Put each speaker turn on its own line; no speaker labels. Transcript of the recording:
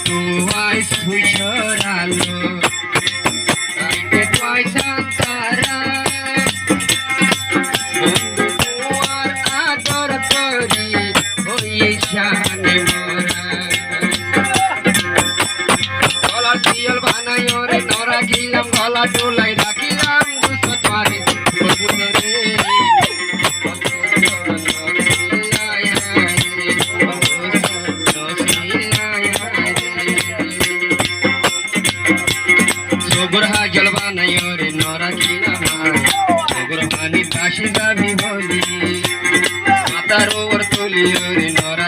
kuai sujaralo ke kuai santara bondhu kuar ador kori hoi shane mora golar sial banayo re nora gilam gola dolai rakhilam dusatware bondhure गोरहा जलवा नहीं रे नौरा किला गोरहानी काशी का भी होली माता rover तोली रे नौरा